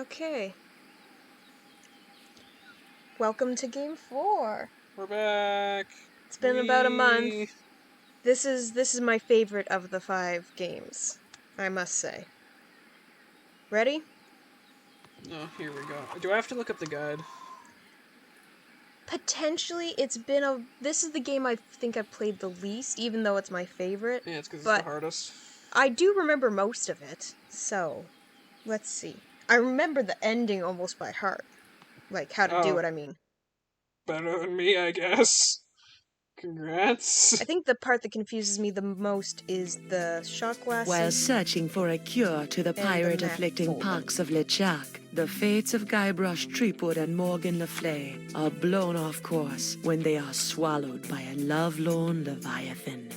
Okay. Welcome to game 4. We're back. It's been about a month. This is my favorite of the 5 games, I must say. Ready? Oh, here we go. Do I have to look up the guide? Potentially, this is the game I think I've played the least, even though it's my favorite. Yeah, it's because it's the But hardest. I do remember most of it, so let's see. I remember the ending almost by heart. Like, how to do it, I mean. Better than me, I guess. Congrats. I think the part that confuses me the most is the shot glasses. While searching for a cure to the pirate-afflicting pox of LeChuck, the fates of Guybrush Threepwood and Morgan Le Fay are blown off course when they are swallowed by a lovelorn Leviathan.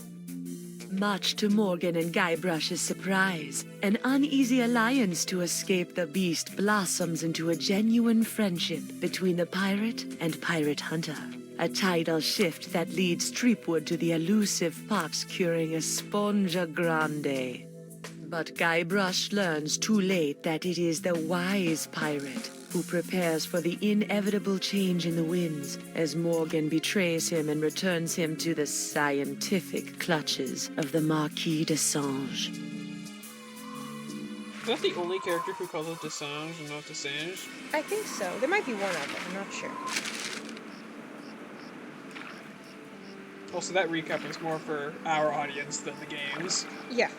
Much to Morgan and Guybrush's surprise, an uneasy alliance to escape the beast blossoms into a genuine friendship between the pirate and pirate hunter. A tidal shift that leads Threepwood to the elusive pox-curing Esponja Grande. But Guybrush learns too late that it is the wise pirate who prepares for the inevitable change in the winds as Morgan betrays him and returns him to the scientific clutches of the Marquis de Sange. Is that the only character who calls it Desange and not Desange? I think so. There might be one other, I'm not sure. Also, that recap is more for our audience than the games. Yeah.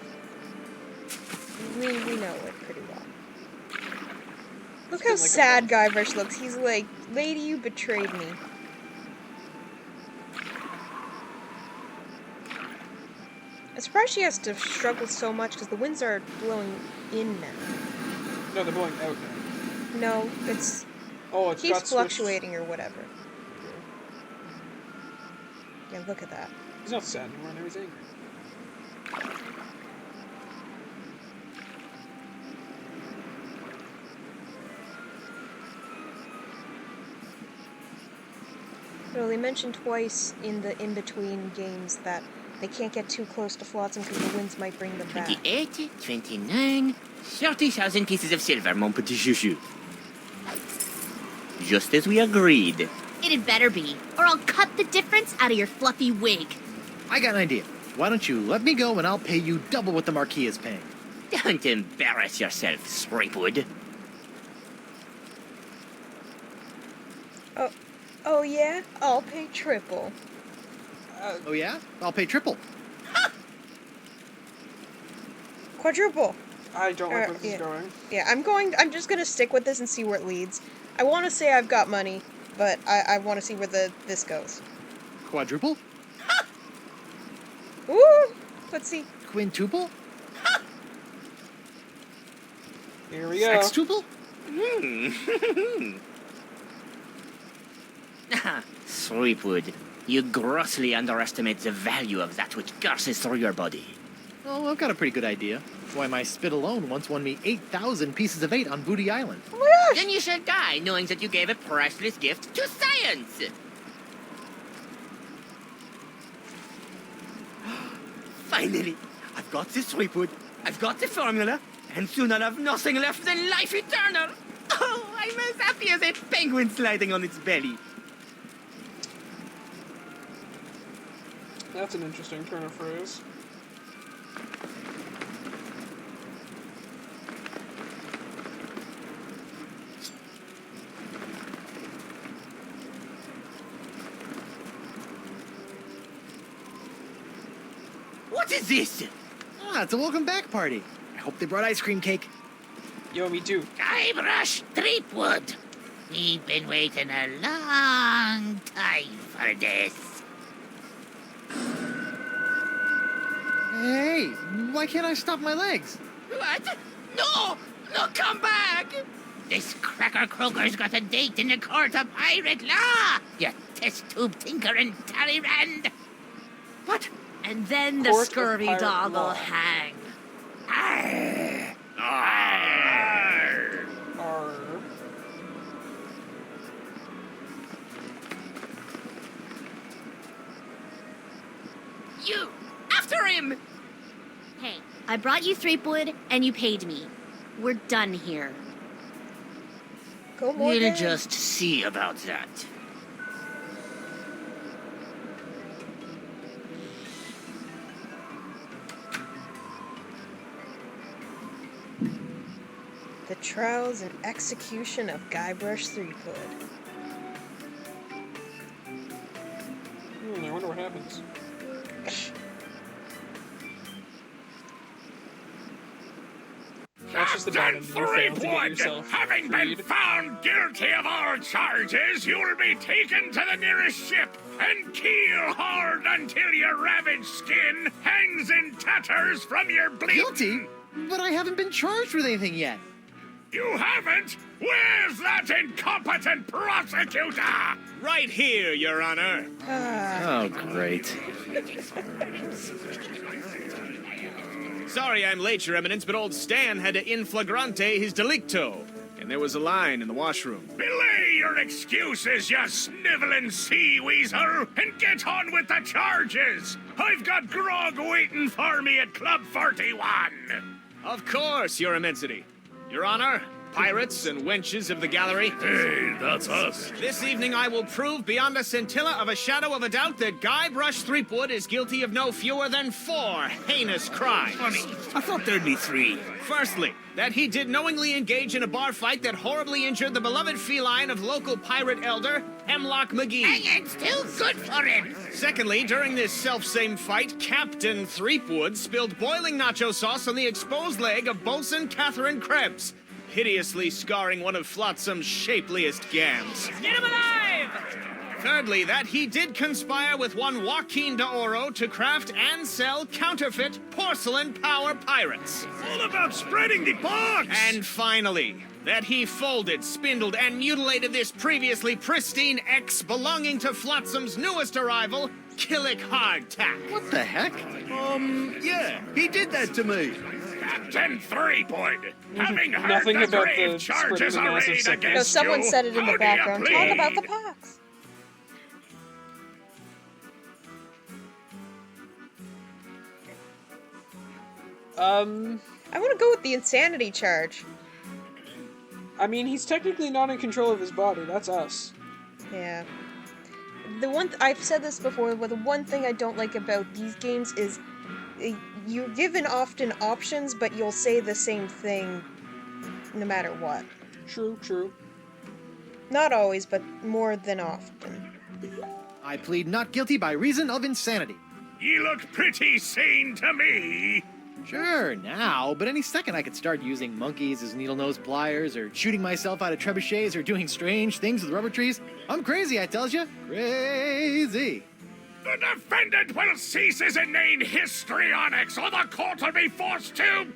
We know it pretty well. Look how sad Guybrush looks. He's like, lady, you betrayed me. I'm surprised she has to struggle so much because the winds are blowing in now. No, they're blowing out now. No, it's... Oh, it keeps fluctuating or whatever. Yeah, look at that. He's not sad anymore, now he's angry. Well, they mentioned twice in the in-between games that they can't get too close to Flotsam because the winds might bring them back. 28, 29, 30,000 pieces of silver, mon petit chouchou. Just as we agreed. It better be, or I'll cut the difference out of your fluffy wig. I got an idea. Why don't you let me go and I'll pay you double what the Marquis is paying. Don't embarrass yourself, Threepwood. Oh yeah? I'll pay triple. Oh yeah? I'll pay triple. Quadruple. I don't like where this is going. Yeah, I'm just gonna stick with this and see where it leads. I want to say I've got money, but I want to see where this goes. Quadruple? Ooh! Let's see. Quintuple? Here we go. Sextuple? Threepwood, you grossly underestimate the value of that which courses through your body. Oh, I've got a pretty good idea. Why, my spit alone once won me 8,000 pieces of 8 on Booty Island. Oh my gosh! Then you shall die knowing that you gave a priceless gift to science! Finally, I've got this Threepwood, I've got the formula, and soon I'll have nothing left than life eternal! Oh, I'm as happy as a penguin sliding on its belly. That's an interesting turn of phrase. What is this? Ah, it's a welcome back party. I hope they brought ice cream cake. Yo, me too. Guybrush Threepwood. We've been waiting a long time for this. Hey, why can't I stop my legs? What? No! No, come back! This cracker croaker's got a date in the court of pirate law! You test tube tinker and Talleyrand! What? And then the Court of scurvy pirate dog will law. hang. Arr! Arr! Arr. You! After him! Hey, I brought you Threepwood, and you paid me. We're done here. Go more. We'll just see about that. The trials and execution of Guybrush Threepwood. I wonder what happens. That's just about it. You failed to get yourself having freed. been found guilty of all charges, you will be taken to the nearest ship and keel-hauled until your ravaged skin hangs in tatters from your bleeding. Guilty? But I haven't been charged with anything yet. You haven't? Where's that incompetent prosecutor? Right here, Your Honor. Oh, great. Sorry I'm late, Your Eminence, but old Stan had to in flagrante his delicto. And there was a line in the washroom. Belay your excuses, you sniveling sea weasel, and get on with the charges. I've got grog waiting for me at Club 41. Of course, Your Immensity. Your Honor, pirates and wenches of the gallery. Hey, that's us. This evening I will prove beyond a scintilla of a shadow of a doubt that Guybrush Threepwood is guilty of no fewer than 4 heinous crimes. Funny, I thought there'd be 3. Firstly, that he did knowingly engage in a bar fight that horribly injured the beloved feline of local pirate elder, Hemlock McGee. And it's still good for him. Secondly, during this self-same fight, Captain Threepwood spilled boiling nacho sauce on the exposed leg of Bosun Catherine Krebs, hideously scarring one of Flotsam's shapeliest gams. Get him alive! Thirdly, that he did conspire with one Joaquin de Oro to craft and sell counterfeit porcelain power pirates. All about spreading the box. And finally, that he folded, spindled, and mutilated this previously pristine ex belonging to Flotsam's newest arrival, Killick Hardtack. What the heck? Yeah, he did that to me. Captain Threepwood, having heard Nothing the about grave the charges spreading the massive arrayed sickness. No, against someone you, said it in how the do you background. Talk about the plead? pox. I want to go with the insanity charge. I mean, he's technically not in control of his body. That's us. Yeah. I've said this before, but the one thing I don't like about these games is you're given often options, but you'll say the same thing no matter what. True, true. Not always, but more than often. I plead not guilty by reason of insanity. You look pretty sane to me. Sure, now, but any second I could start using monkeys as needle-nose pliers, or shooting myself out of trebuchets, or doing strange things with rubber trees. I'm crazy, I tells you. Crazy. The defendant will cease his inane histrionics, or the court will be forced to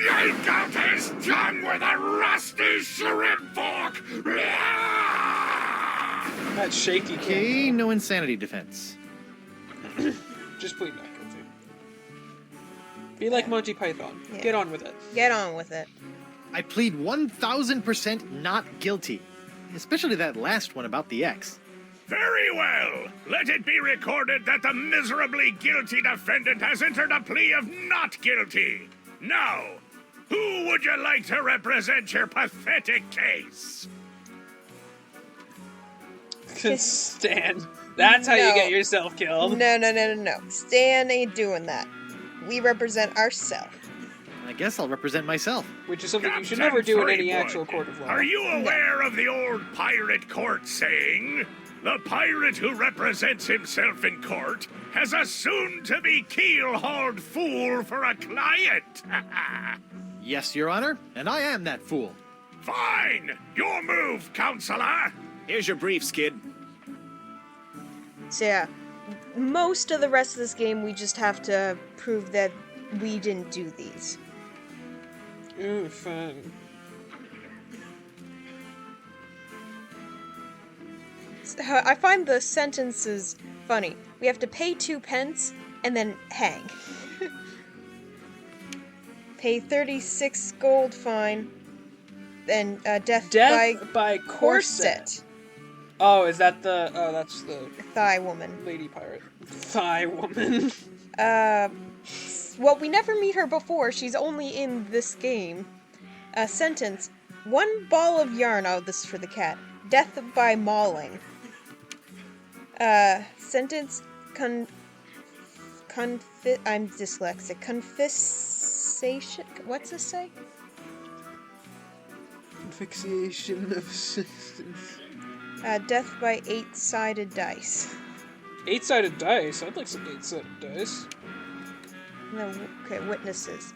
yank out his tongue with a rusty shrimp fork. That shaky kid. Okay, no insanity defense. Just plead not guilty. Be like Monty Python. Yeah. Get on with it. Get on with it. I plead 1000% not guilty. Especially that last one about the ex. Very well. Let it be recorded that the miserably guilty defendant has entered a plea of not guilty. Now, who would you like to represent your pathetic case? Stan. That's how you No. get yourself killed. No. Stan ain't doing that. We represent ourselves. I guess I'll represent myself. Which is something you should Captain never do in any Threepwood, actual court of law. Are you aware of the old pirate court saying? The pirate who represents himself in court has a soon-to-be keel-hauled fool for a client. Yes, Your Honor, and I am that fool. Fine! Your move, counselor! Here's your briefs, kid. So yeah, most of the rest of this game we just have to prove that we didn't do these. Ooh, fun. I find the sentences funny. We have to pay 2 pence and then hang. Pay 36 gold fine. Then death by corset. Oh, is that the... Oh, that's the thigh woman. lady pirate. Thigh woman. Well, we never meet her before. She's only in this game. Sentence. 1 ball of yarn. Oh, this is for the cat. Death by mauling. Sentence I'm dyslexic. Confiscation. What's this say? Asphyxiation of systems. Death by 8-sided dice. 8-sided dice? I'd like some 8-sided dice. No, okay, witnesses.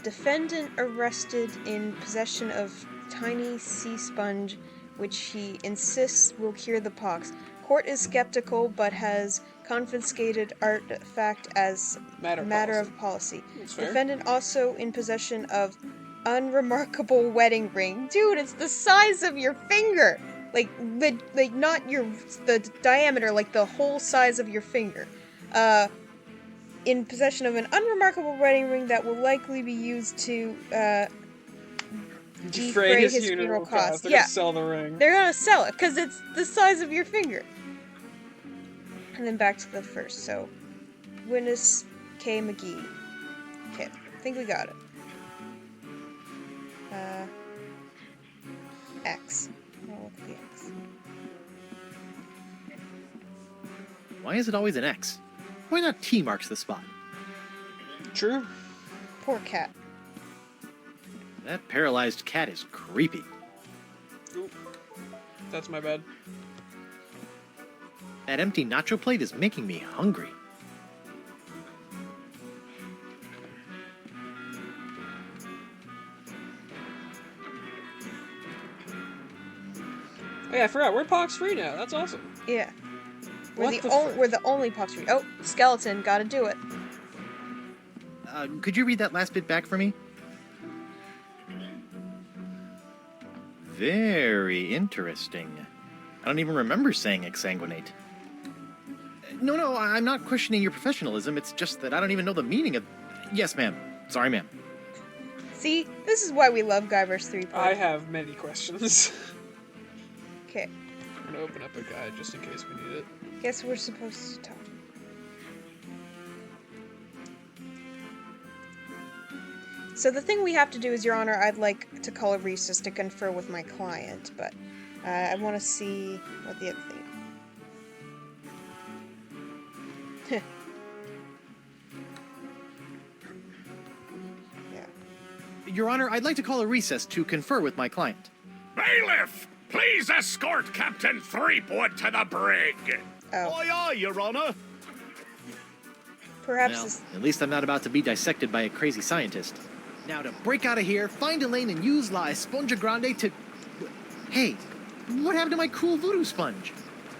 Defendant arrested in possession of tiny sea sponge, which he insists will cure the pox. Court is skeptical, but has confiscated artifact as matter of policy. That's fair. Defendant also in possession of unremarkable wedding ring. Dude, it's the size of your finger! Like not the diameter, like the whole size of your finger. In possession of an unremarkable wedding ring that will likely be used to defray his funeral costs. They're Yeah, gonna sell the ring. they're gonna sell it because it's the size of your finger. And then back to the first. So, witness K. McGee. Okay, I think we got it. X. I'll look at the X. Why is it always an X? Why not T marks the spot? True. Poor cat. That paralyzed cat is creepy. Oop. That's my bad. That empty nacho plate is making me hungry. Oh yeah, I forgot. We're pox free now. That's awesome. Yeah. What the We're the only pox free. Oh, skeleton, gotta do it. Could you read that last bit back for me? Very interesting. I don't even remember saying exsanguinate. No, I'm not questioning your professionalism. It's just that I don't even know the meaning of... Yes, ma'am. Sorry, ma'am. See, this is why we love Guybrush 3. I have many questions. Okay, I'm gonna open up a guide just in case we need it. guess we're supposed to talk. So the thing we have to do is, Your Honor, I'd like to call a recess to confer with my client, but I want to see what the other thing. Yeah. Your Honor, I'd like to call a recess to confer with my client. Bailiff, please escort Captain Threepwood to the brig. Oh, Aye, aye, Your Honor. perhaps Well, this. at least I'm not about to be dissected by a crazy scientist. Now to break out of here, find Elaine, and use La Esponja Grande to... Hey, what happened to my cool voodoo sponge?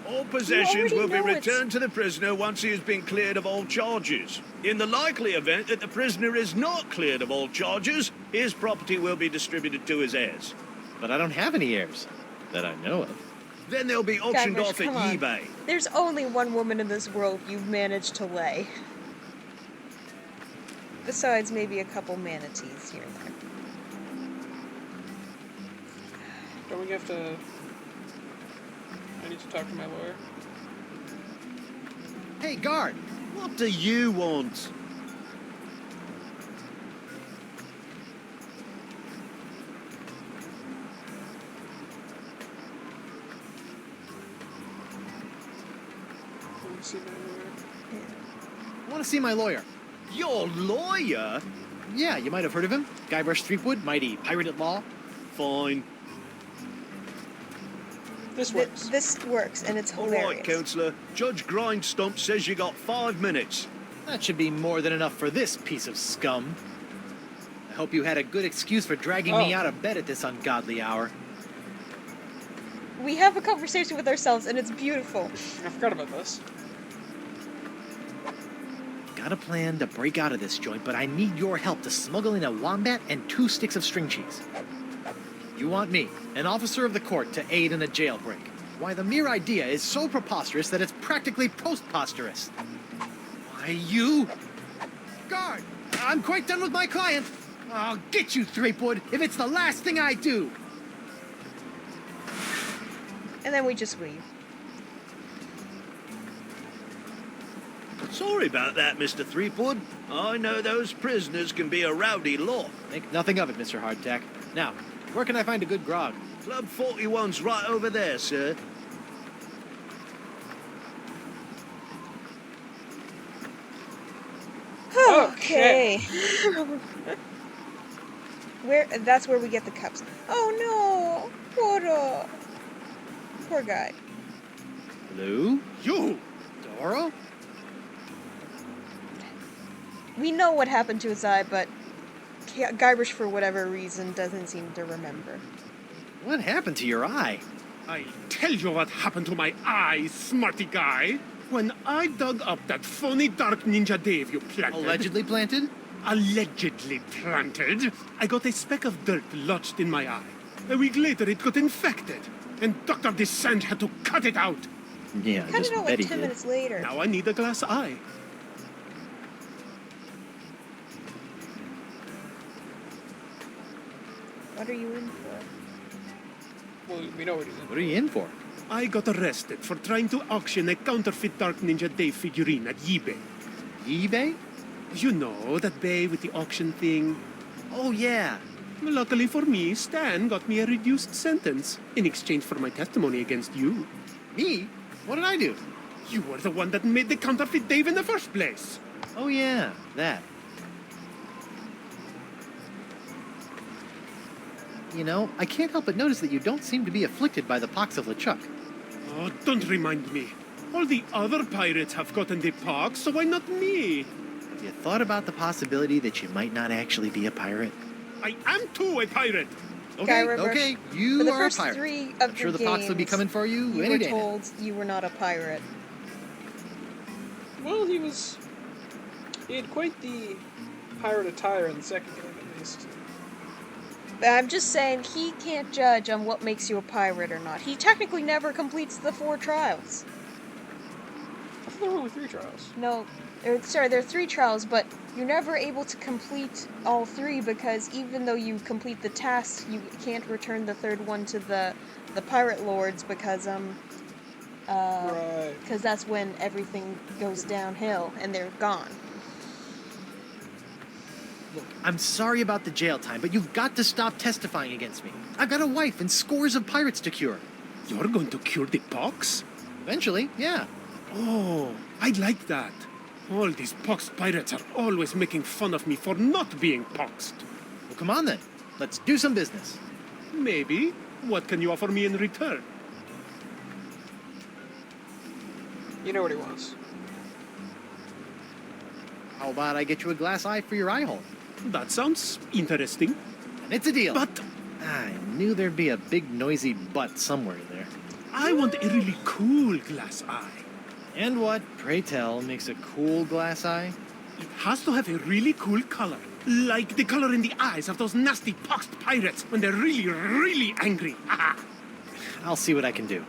All possessions already will be know it's- returned to the prisoner once he has been cleared of all charges. In the likely event that the prisoner is not cleared of all charges, his property will be distributed to his heirs. But I don't have any heirs that I know of. Then they'll be auctioned Guybrush, off at come on. eBay. There's only one woman in this world you've managed to lay. Besides maybe a couple manatees here and there. Don't we have to... I need to talk to my lawyer. Hey, guard! What do you want? Let me see my lawyer. I want to see my lawyer. Your lawyer? Yeah, you might have heard of him. Guybrush Threepwood, mighty pirate at law. Fine. This works. This works, and it's All hilarious. right, Counselor. Judge Grindstump says you got 5 minutes. That should be more than enough for this piece of scum. I hope you had a good excuse for dragging me Oh. out of bed at this ungodly hour. We have a conversation with ourselves, and it's beautiful. I forgot about this. Got a plan to break out of this joint, but I need your help to smuggle in a wombat and 2 sticks of string cheese. You want me, an officer of the court, to aid in a jailbreak. Why, the mere idea is so preposterous that it's practically postposterous. Why, you... Guard! I'm quite done with my client. I'll get you, Threepwood, if it's the last thing I do. And then we just leave. Sorry about that, Mr. Threepwood. I know those prisoners can be a rowdy lot. Think nothing of it, Mr. Hardtack. Now, Where can I find a good grog? Club 41's right over there, sir. Okay. That's where we get the cups. Oh no! Poor guy. Lou? You! Doro? We know what happened to his eye, but Guybrush, for whatever reason, doesn't seem to remember. What happened to your eye? I'll tell you what happened to my eye, smarty guy. When I dug up that phony Dark Ninja Dave you planted... Allegedly planted? Allegedly planted, I got a speck of dirt lodged in my eye. A week later, it got infected, and Dr. Descent had to cut it out. Yeah, Cut it out like 10 minutes later. Now I need a glass eye. What are you in for? Well, we know what he's in. What are you in for? I got arrested for trying to auction a counterfeit Dark Ninja Dave figurine at eBay. eBay? You know, that bay with the auction thing. Oh, yeah. Luckily for me, Stan got me a reduced sentence in exchange for my testimony against you. Me? What did I do? You were the one that made the counterfeit Dave in the first place. Oh, yeah, that. You know, I can't help but notice that you don't seem to be afflicted by the pox of LeChuck. Oh, don't remind me. All the other pirates have gotten the pox, so why not me? Have you thought about the possibility that you might not actually be a pirate? I am too a pirate. Okay, Guybrush, okay, for you the are a first pirate. 3 of I'm sure the the pox will be games, coming for you You any were day. told you were not a pirate. Well, he had quite the pirate attire in the second game, at least. But I'm just saying, he can't judge on what makes you a pirate or not. He technically never completes the 4 trials. I thought there were only 3 trials. No, sorry, there are 3 trials, but you're never able to complete all 3 because even though you complete the tasks, you can't return the 3rd one to the pirate lords because Right. because that's when everything goes downhill and they're gone. Look, I'm sorry about the jail time, but you've got to stop testifying against me. I've got a wife and scores of pirates to cure. You're going to cure the pox? Eventually, yeah. Oh, I like that. All these poxed pirates are always making fun of me for not being poxed. Well, come on then. Let's do some business. Maybe. What can you offer me in return? You know what he wants. How about I get you a glass eye for your eye hole? That sounds interesting. And it's a deal. But I knew there'd be a big noisy butt somewhere in there. I want a really cool glass eye. And what, pray tell, makes a cool glass eye? It has to have a really cool color. Like the color in the eyes of those nasty poxed pirates when they're really, really angry. I'll see what I can do.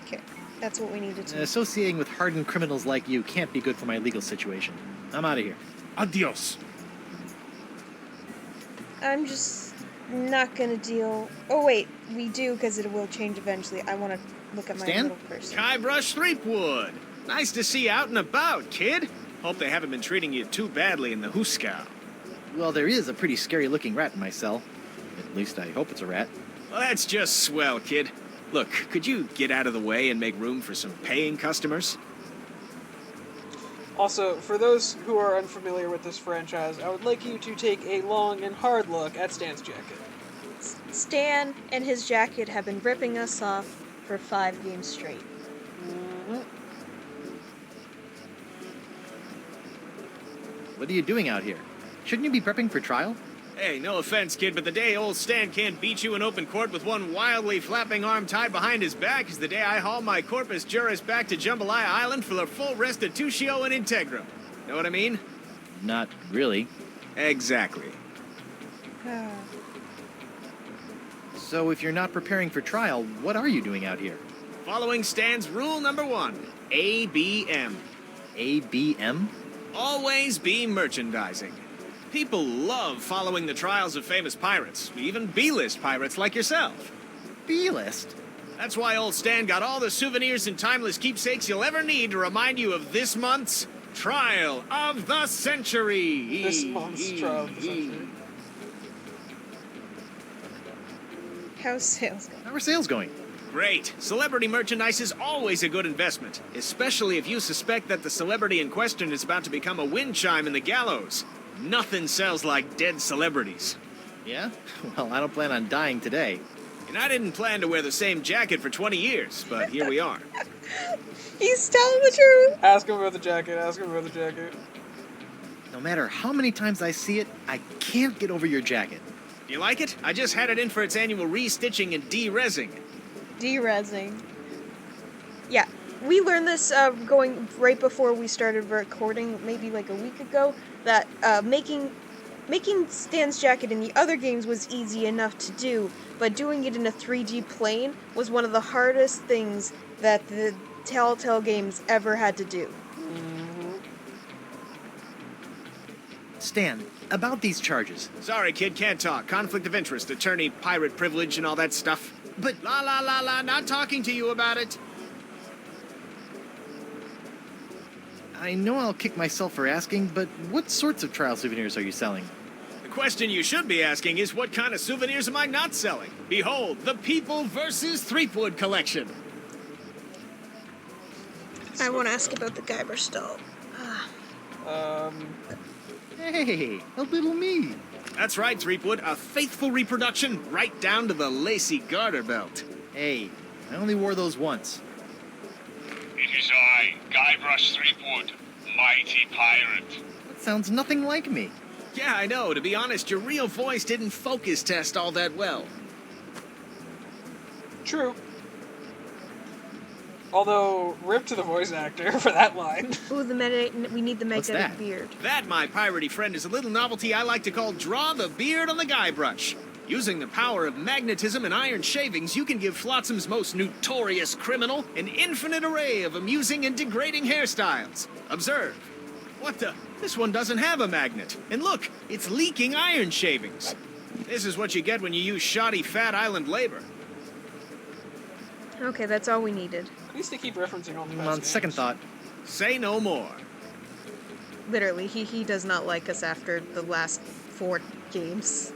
Okay, that's what we needed to. Associating with hardened criminals like you can't be good for my legal situation. I'm out of here. Adios. I'm just not gonna deal. Oh wait, we do because it will change eventually. I want to look at my Stan? little person. Guybrush Threepwood. Nice to see you out and about, kid. Hope they haven't been treating you too badly in the Hooskow. Well, there is a pretty scary-looking rat in my cell. At least I hope it's a rat. Well, that's just swell, kid. Look, could you get out of the way and make room for some paying customers? Also, for those who are unfamiliar with this franchise, I would like you to take a long and hard look at Stan's jacket. Stan and his jacket have been ripping us off for 5 games straight. What are you doing out here? Shouldn't you be prepping for trial? Hey, no offense, kid, but the day old Stan can't beat you in open court with one wildly flapping arm tied behind his back is the day I haul my corpus juris back to Jambalaya Island for a full restitutio and integrum. Know what I mean? Not really. Exactly. So if you're not preparing for trial, what are you doing out here? Following Stan's rule number 1, ABM. ABM? Always be merchandising. People love following the trials of famous pirates, even B-list pirates like yourself. B-list? That's why old Stan got all the souvenirs and timeless keepsakes you'll ever need to remind you of this month's Trial of the Century. This month's Trial of the Century. How's sales going? How are sales going? Great. Celebrity merchandise is always a good investment, especially if you suspect that the celebrity in question is about to become a wind chime in the gallows. Nothing sells like dead celebrities. Yeah? Well, I don't plan on dying today. And I didn't plan to wear the same jacket for 20 years, but here we are. He's telling the truth. Ask him about the jacket. Ask him about the jacket. No matter how many times I see it, I can't get over your jacket. Do you like it? I just had it in for its annual restitching and de-rezzing. De-rezzing. Yeah, we learned this going right before we started recording, maybe like a week ago, that making Stan's jacket in the other games was easy enough to do, but doing it in a 3D plane was one of the hardest things that the Telltale Games ever had to do. Stan, about these charges. Sorry, kid, can't talk. Conflict of interest, attorney, pirate privilege, and all that stuff. But la, not talking to you about it. I know I'll kick myself for asking, but what sorts of trial souvenirs are you selling? The question you should be asking is what kind of souvenirs am I not selling? Behold, the People vs. Threepwood collection. I want to ask about the Guybrush doll. Hey, a little me. That's right, Threepwood, a faithful reproduction right down to the lacy garter belt. Hey, I only wore those once. It is I, Guybrush Threepwood, mighty pirate. That sounds nothing like me. Yeah, I know. To be honest, your real voice didn't focus test all that well. True. Although, rip to the voice actor for that line. Ooh, we need the What's magnetic that? beard. That, my piratey friend, is a little novelty I like to call Draw the Beard on the Guybrush. Using the power of magnetism and iron shavings, you can give Flotsam's most notorious criminal an infinite array of amusing and degrading hairstyles. Observe. What the? This one doesn't have a magnet. And look, it's leaking iron shavings. This is what you get when you use shoddy Fat Island labor. Okay, that's all we needed. At least they keep referencing all the past On games. second thought, Say no more. Literally, he does not like us after the last 4 games.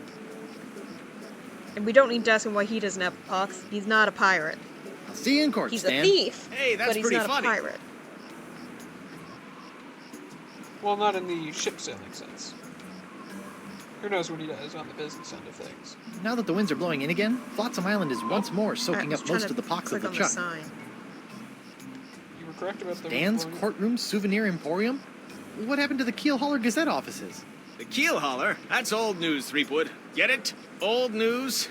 And we don't need to ask him why he doesn't have pucks. He's not a pirate. I'll see you in court, He's Stan. a thief. Hey, that's but he's pretty not funny. a pirate. Well, not in the ship sailing sense. Who knows what he does on the business end of things. Now that the winds are blowing in again, Flotsam Island is once more I soaking was up trying most to of the pox of click the on chuck. sign. You were correct about the... Dan's Courtroom Souvenir Emporium? What happened to the Keel Hauler Gazette offices? The keel hauler? That's old news, Threepwood. Get it? Old news?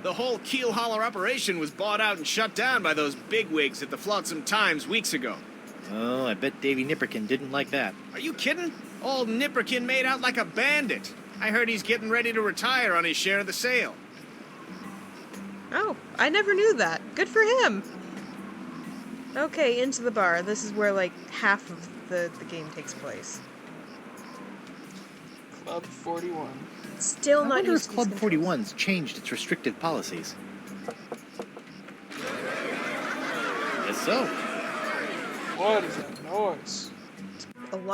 The whole keel hauler operation was bought out and shut down by those bigwigs at the Flotsam Times weeks ago. Oh, I bet Davy Nipperkin didn't like that. Are you kidding? Old Nipperkin made out like a bandit. I heard he's getting ready to retire on his share of the sale. Oh, I never knew that. Good for him. Okay, into the bar. This is where, like, half of the game takes place. Club 41. Still I not wonder used if to Club these controls. 41's changed its restrictive policies. Guess so. What is that noise? A lot of